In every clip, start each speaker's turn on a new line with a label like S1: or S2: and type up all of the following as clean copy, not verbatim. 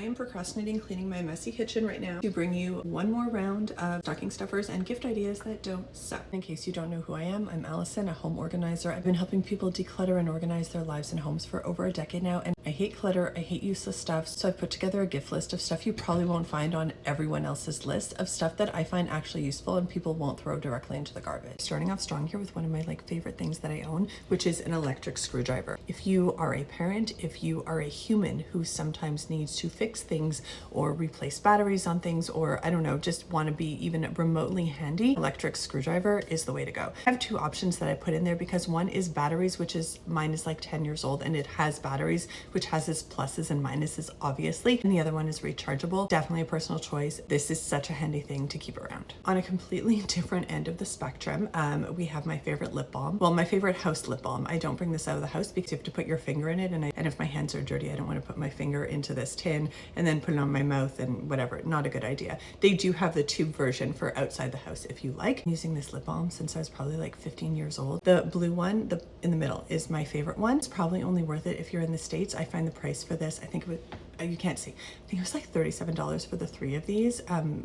S1: am procrastinating cleaning my messy kitchen right now to bring you one more round of stocking stuffers and gift ideas that don't suck. In case you don't know who I am, I'm Allison, a home organizer. I've been helping people declutter and organize their lives and homes for over a decade now, and I hate clutter, I hate useless stuff, so I've put together a gift list of stuff you probably won't find on everyone else's list, of stuff that I find actually useful and people won't throw directly into the garbage. Starting off strong here with one of my favorite things that I own, which is an electric screwdriver. If you are a parent, if you are a human who sometimes needs to fix things or replace batteries on things, or I don't know, just want to be even remotely handy, electric screwdriver is the way to go. I have two options that I put in there because one is batteries, which is, mine is like 10 years old and it has batteries, which has its pluses and minuses obviously, and the other one is rechargeable. Definitely a personal choice. This is such a handy thing to keep around. On a completely different end of the spectrum, we have my favorite lip balm. Well, my favorite house lip balm. I don't bring this out of the house because you have to put your finger in it, and if my hands are dirty, I don't want to put my finger into this tin and then put it on my mouth and whatever. Not a good idea. They do have the tube version for outside the house if you like. I'm using this lip balm since I was probably like 15 years old. The blue one, in the middle, is my favorite one. It's probably only worth it if you're in the States. I find the price for this, I think it would, you can't see, I think it was like $37 for the 3 of these,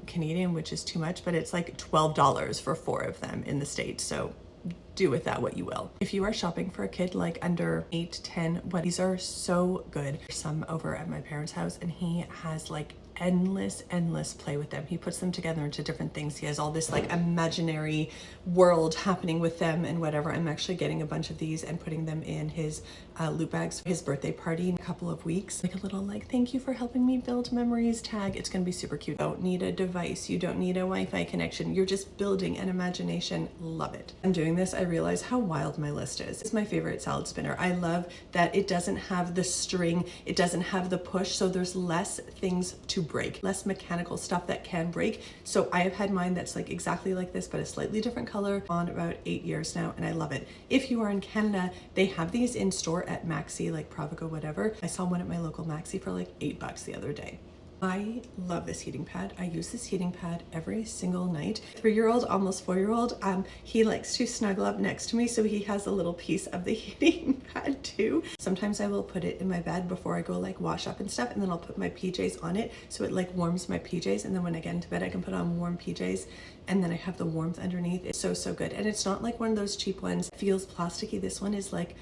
S1: Canadian, which is too much, but it's like $12 for 4 of them in the States. So do with that what you will. If you are shopping for a kid like under 8, 10, these are so good. Some over at my parents' house, and he has like endless play with them. He puts them together into different things. He has all this like imaginary world happening with them and whatever. I'm actually getting a bunch of these and putting them in his loot bags for his birthday party in a couple of weeks. Like a little like, thank you for helping me build memories tag. It's gonna be super cute. You don't need a device. You don't need a Wi-Fi connection. You're just building an imagination. Love it. I'm doing this, I realize how wild my list is. It's my favorite salad spinner. I love that it doesn't have the string. It doesn't have the push. So there's less things to break, less mechanical stuff that can break. So I have had mine that's like exactly like this, but a slightly different color on about 8 years now, and I love it. If you are in Canada, they have these in store at Maxi, like Provigo, whatever. I saw one at my local Maxi for like $8 the other day. I love this heating pad. I use this heating pad every single night. 3-year-old, almost 4-year-old, he likes to snuggle up next to me, so he has a little piece of the heating pad too. Sometimes I will put it in my bed before I go like wash up and stuff, and then I'll put my PJs on it so it like warms my PJs, and then when I get into bed I can put on warm PJs, and then I have the warmth underneath. It's so good, and it's not like one of those cheap ones. It feels plasticky. This one is like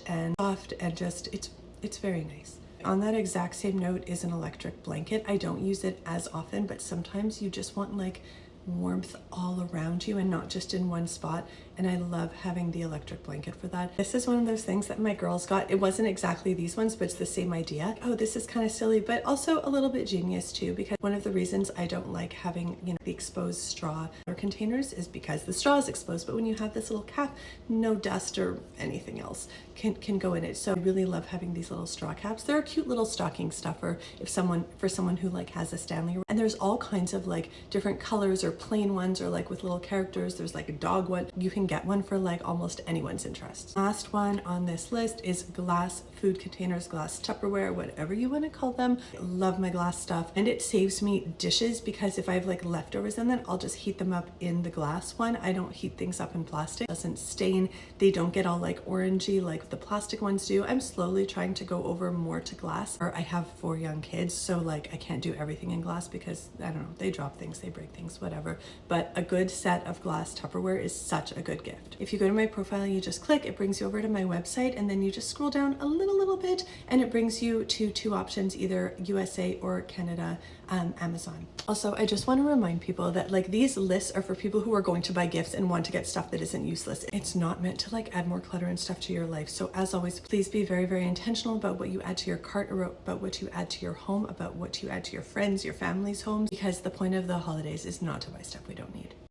S1: and soft and just it's very nice. On that exact same note is an electric blanket. I don't use it as often, but sometimes you just want like warmth all around you and not just in one spot, and I love having the electric blanket for that. This is one of those things that my girls got. It wasn't exactly these ones, but it's the same idea. Oh, this is kind of silly, but also a little bit genius too, because one of the reasons I don't like having, you know, the exposed straw or containers is because the straw is exposed, but when you have this little cap, no dust or anything else can go in it. So I really love having these little straw caps. They're a cute little stocking stuffer for someone who like has a Stanley, and there's all kinds of like different colors or plain ones or like with little characters. There's like a dog one. You can get one for like almost anyone's interest. Last one on this list is glass food containers, glass Tupperware, whatever you want to call them. I love my glass stuff, and it saves me dishes because if I have like leftovers in that, I'll just heat them up in the glass one. I don't heat things up in plastic. It doesn't stain. They don't get all like orangey like the plastic ones do. I'm slowly trying to go over more to glass. Or I have 4 young kids, so like I can't do everything in glass because I don't know, they drop things, they break things, whatever. But a good set of glass Tupperware is such a good gift. If you go to my profile, you just click, it brings you over to my website, and then you just scroll down a little bit and it brings you to 2 options, either USA or Canada, Amazon. Also, I just want to remind people that like these lists are for people who are going to buy gifts and want to get stuff that isn't useless. It's not meant to like add more clutter and stuff to your life. So as always, please be very intentional about what you add to your cart, or about what you add to your home, about what you add to your friends, your family's homes, because the point of the holidays is not to buy stuff we don't need.